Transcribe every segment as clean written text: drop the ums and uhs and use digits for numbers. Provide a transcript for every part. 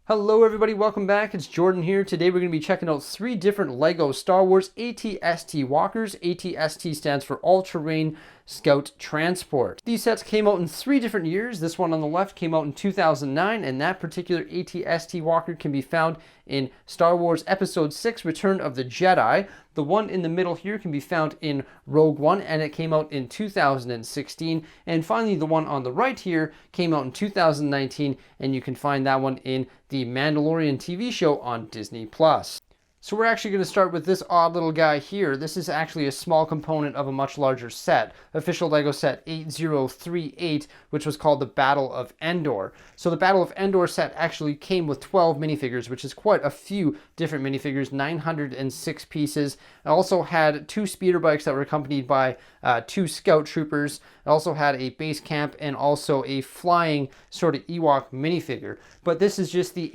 Hello everybody, welcome back. It's Jordan here. Today we're going to be checking out 3 different LEGO Star Wars AT-ST walkers. AT-ST stands for All-Terrain Scout Transport. These sets came out in 3 different years. This one on the left came out in 2009, and that particular AT-ST walker can be found in Star Wars Episode 6, Return of the Jedi. The one in the middle here can be found in Rogue One, and it came out in 2016. And finally, the one on the right here came out in 2019, and you can find that one in the Mandalorian TV show on Disney+. So we're actually going to start with this odd little guy here. This is actually a small component of a much larger set, official LEGO set 8038, which was called the Battle of Endor. So the Battle of Endor set actually came with 12 minifigures, which is quite a few different minifigures, 906 pieces. It also had 2 speeder bikes that were accompanied by 2 scout troopers. It also had a base camp and also a flying sort of Ewok minifigure. But this is just the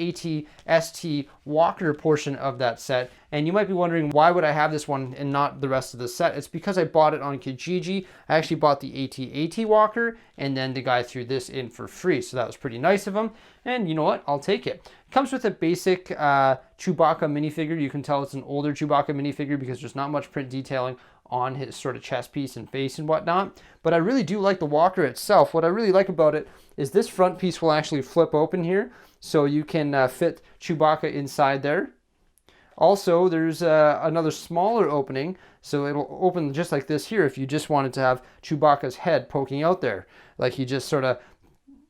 AT-ST walker portion of that set. And you might be wondering, why would I have this one and not the rest of the set? It's because I bought it on Kijiji. I actually bought the AT-AT walker, and then the guy threw this in for free. So that was pretty nice of him. And you know what? I'll take it. It comes with a basic Chewbacca minifigure. You can tell it's an older Chewbacca minifigure because there's not much print detailing on his sort of chest piece and face and whatnot. But I really do like the walker itself. What I really like about it is this front piece will actually flip open here, so you can fit Chewbacca inside there. Also, there's another smaller opening, so it'll open just like this here if you just wanted to have Chewbacca's head poking out there, like he just sort of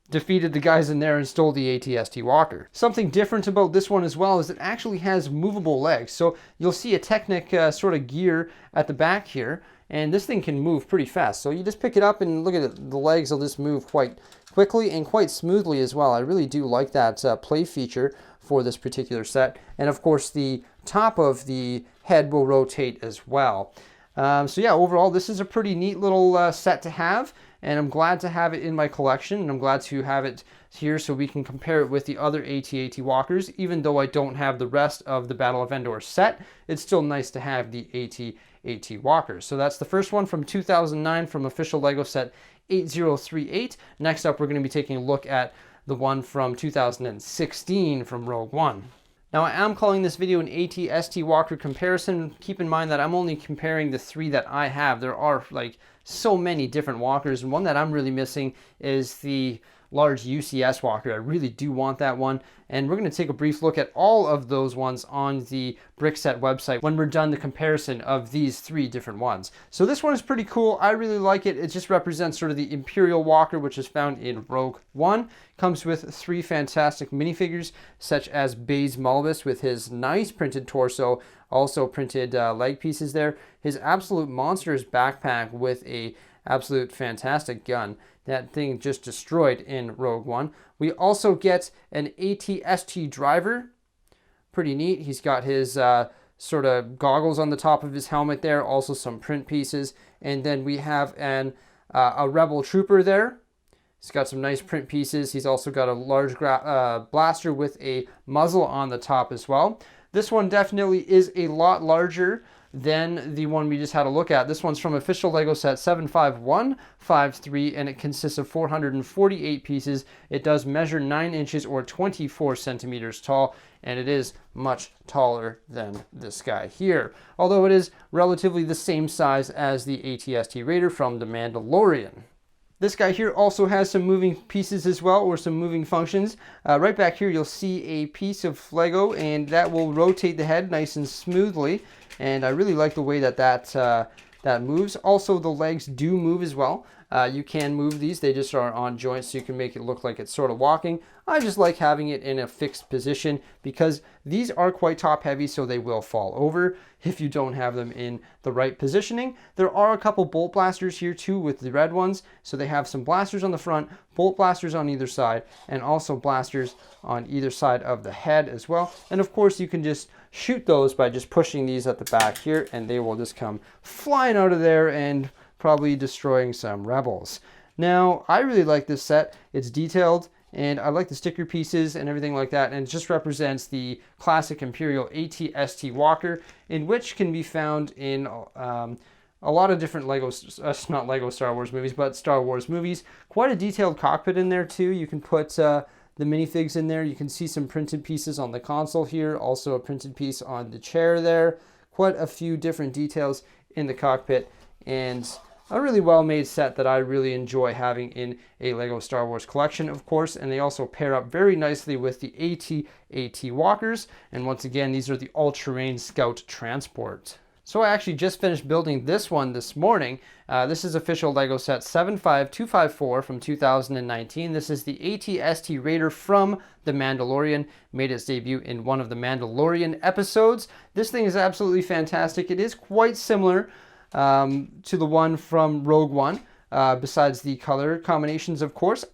defeated the guys in there and stole the AT-ST walker. Something different about this one as well is it actually has movable legs. So you'll see a Technic sort of gear at the back here, and this thing can move pretty fast. So you just pick it up and look at it, the legs will just move quite quickly and quite smoothly as well. I really do like that play feature for this particular set. And of course the top of the head will rotate as well. So yeah, overall this is a pretty neat little set to have, and I'm glad to have it in my collection, and I'm glad to have it here so we can compare it with the other AT-AT walkers. Even though I don't have the rest of the Battle of Endor set, it's still nice to have the AT-AT walkers. So that's the first one from 2009 from official LEGO set 8038. Next up, we're going to be taking a look at the one from 2016 from Rogue One. Now I am calling this video an AT-ST walker comparison. Keep in mind that I'm only comparing the 3 that I have. There are like so many different walkers, and one that I'm really missing is the large UCS walker. I really do want that one, and we're going to take a brief look at all of those ones on the Brickset website when we're done the comparison of these 3 different ones. So this one is pretty cool. I really like it. It just represents sort of the Imperial walker, which is found in Rogue One. Comes with 3 fantastic minifigures, such as Baze Malbus with his nice printed torso, also printed leg pieces there. His Absolute Monsters backpack with a absolute fantastic gun. That thing just destroyed in Rogue One. We also get an AT-ST driver. Pretty neat. He's got his sort of goggles on the top of his helmet there. Also some print pieces. And then we have a Rebel Trooper there. He's got some nice print pieces. He's also got a large blaster with a muzzle on the top as well. This one definitely is a lot larger than the one we just had a look at. This one's from official LEGO set 75153, and it consists of 448 pieces. It does measure 9 inches or 24 centimeters tall, and it is much taller than this guy here, although it is relatively the same size as the AT-ST Raider from The Mandalorian. This guy here also has some moving pieces as well, or some moving functions. Right back here you'll see a piece of Lego, and that will rotate the head nice and smoothly. And I really like the way that moves. Also, the legs do move as well. You can move these. They just are on joints, so you can make it look like it's sort of walking. I just like having it in a fixed position because these are quite top heavy, so they will fall over if you don't have them in the right positioning. There are a couple bolt blasters here too with the red ones. So they have some blasters on the front, bolt blasters on either side, and also blasters on either side of the head as well. And of course, you can just shoot those by just pushing these at the back here, and they will just come flying out of there and probably destroying some rebels. Now, I really like this set. It's detailed, and I like the sticker pieces and everything like that, and it just represents the classic Imperial AT-ST walker, in which can be found in a lot of different not Lego Star Wars movies, but Star Wars movies. Quite a detailed cockpit in there too. You can put the minifigs in there. You can see some printed pieces on the console here, also a printed piece on the chair there. Quite a few different details in the cockpit, and a really well-made set that I really enjoy having in a LEGO Star Wars collection, of course, and they also pair up very nicely with the AT-AT walkers, and once again, these are the All-Terrain Scout Transport. So I actually just finished building this one this morning. This is official LEGO set 75254 from 2019. This is the AT-ST Raider from The Mandalorian. Made its debut in one of the Mandalorian episodes. This thing is absolutely fantastic. It is quite similar to the one from Rogue One, besides the color combinations, of course.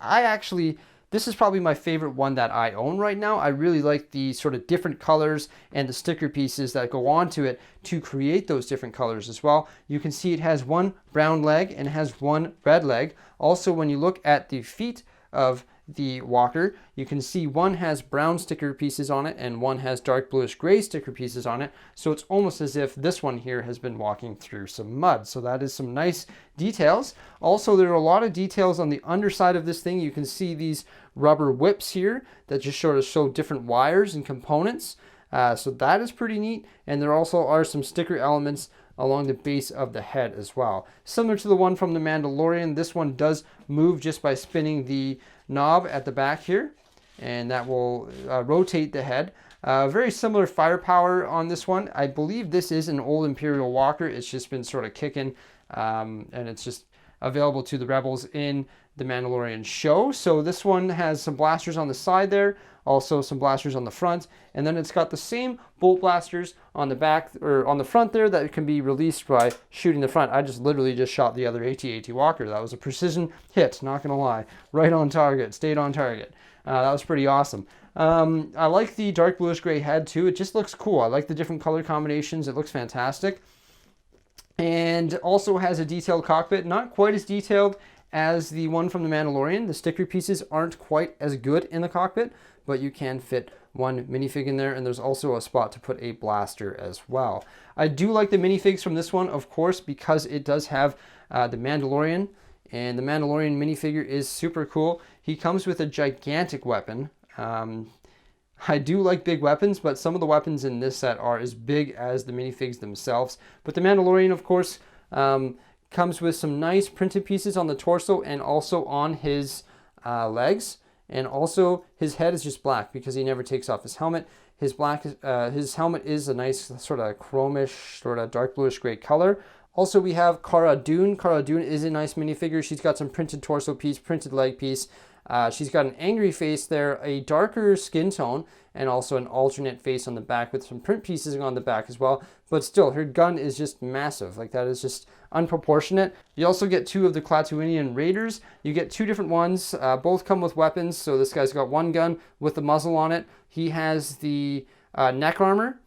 This is probably my favorite one that I own right now. I really like the sort of different colors and the sticker pieces that go onto it to create those different colors as well. You can see it has one brown leg and it has one red leg. Also, when you look at the feet of the walker, you can see one has brown sticker pieces on it and one has dark bluish gray sticker pieces on it. So it's almost as if this one here has been walking through some mud. So that is some nice details. Also, there are a lot of details on the underside of this thing. You can see these rubber whips here that just sort of show different wires and components. So that is pretty neat. And there also are some sticker elements along the base of the head as well. Similar to the one from The Mandalorian, this one does move just by spinning the knob at the back here, and that will rotate the head. Very similar firepower on this one. I believe this is an old Imperial Walker. It's just been sort of kicking, and it's just available to the Rebels in the Mandalorian show. So this one has some blasters on the side there, also some blasters on the front, and then it's got the same bolt blasters on the back or on the front there that can be released by shooting the front. I just literally just shot the other AT-AT Walker. That was a precision hit, not gonna lie. Right on target, stayed on target. That was pretty awesome. I like the dark bluish gray head too. It just looks cool. I like the different color combinations. It looks fantastic. And also has a detailed cockpit, not quite as detailed as the one from The Mandalorian. The sticker pieces aren't quite as good in the cockpit, but you can fit one minifig in there, and there's also a spot to put a blaster as well. I do like the minifigs from this one, of course, because it does have the Mandalorian, and the Mandalorian minifigure is super cool. He comes with a gigantic weapon. I do like big weapons, but some of the weapons in this set are as big as the minifigs themselves. But the Mandalorian, of course, comes with some nice printed pieces on the torso and also on his legs. And also his head is just black because he never takes off his helmet. His helmet is a nice sort of chromish, sort of dark bluish gray color. Also, we have Cara Dune. Cara Dune is a nice minifigure. She's got some printed torso piece, printed leg piece. She's got an angry face there, a darker skin tone, and also an alternate face on the back with some print pieces on the back as well. But still, her gun is just massive. Like, that is just unproportionate. You also get two of the Klatooinian Raiders. You get two different ones. Both come with weapons. So this guy's got one gun with the muzzle on it. He has the neck armor.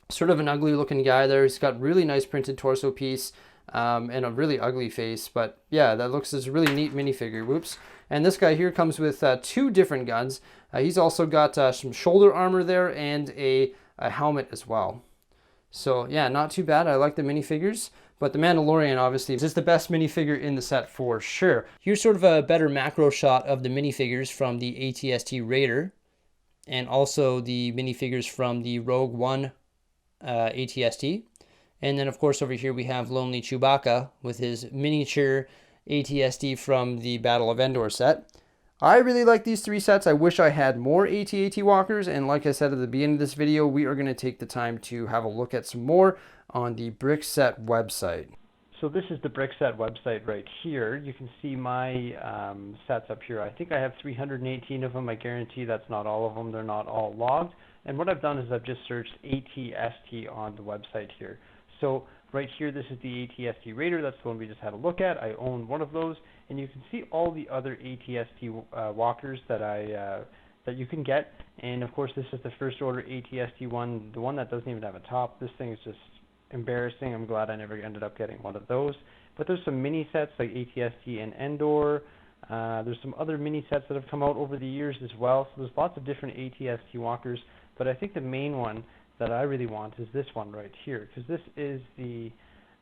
Sort of an ugly looking guy there. He's got really nice printed torso piece and a really ugly face. But yeah, that looks as a really neat minifigure. Whoops. And this guy here comes with two different guns. He's also got some shoulder armor there and a helmet as well. So yeah, not too bad. I like the minifigures. But the Mandalorian obviously is the best minifigure in the set for sure. Here's sort of a better macro shot of the minifigures from the AT-ST Raider. And also the minifigures from the Rogue One AT-ST. And then of course over here we have Lonely Chewbacca with his miniature AT-ST from the Battle of Endor set. I really like these three sets. I wish I had more AT-AT walkers, and like I said at the beginning of this video, we are going to take the time to have a look at some more on the Brickset website. So this is the Brickset website right here. You can see my sets up here. I think I have 318 of them. I guarantee that's not all of them. They're not all logged. And what I've done is I've just searched AT-ST on the website here. So right here, this is the AT-ST Raider. That's the one we just had a look at. I own one of those, and you can see all the other AT-ST walkers that that you can get. And of course, this is the first order AT-ST one, the one that doesn't even have a top. This thing is just embarrassing. I'm glad I never ended up getting one of those. But there's some mini sets like AT-ST and Endor. There's some other mini sets that have come out over the years as well. So there's lots of different AT-ST walkers. But I think the main one that I really want is this one right here, because this is the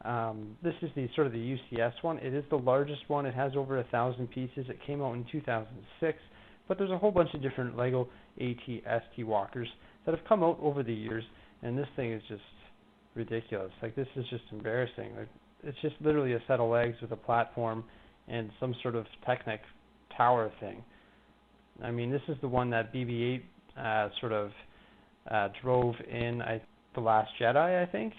sort of the UCS one. It is the largest one. It has over 1,000 pieces. It came out in 2006. But there's a whole bunch of different LEGO AT-ST walkers that have come out over the years, and this thing is just ridiculous. Like, this is just embarrassing. Like, it's just literally a set of legs with a platform and some sort of Technic tower thing. I mean, this is the one that BB-8 sort of drove in The Last Jedi, I think.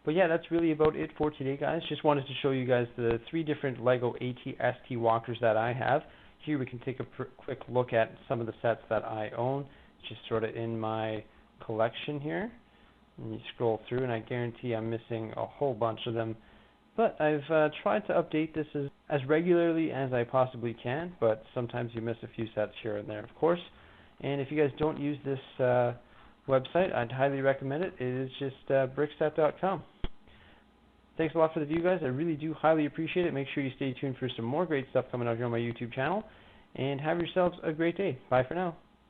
But yeah, that's really about it for today, guys. Just wanted to show you guys the 3 different LEGO AT-ST walkers that I have. Here we can take a quick look at some of the sets that I own, just sort of in my collection here. And you scroll through, and I guarantee I'm missing a whole bunch of them. But I've tried to update this as regularly as I possibly can, but sometimes you miss a few sets here and there, of course. And if you guys don't use this website, I'd highly recommend it. It is just brickset.com. Thanks a lot for the view, guys. I really do highly appreciate it. Make sure you stay tuned for some more great stuff coming out here on my YouTube channel. And have yourselves a great day. Bye for now.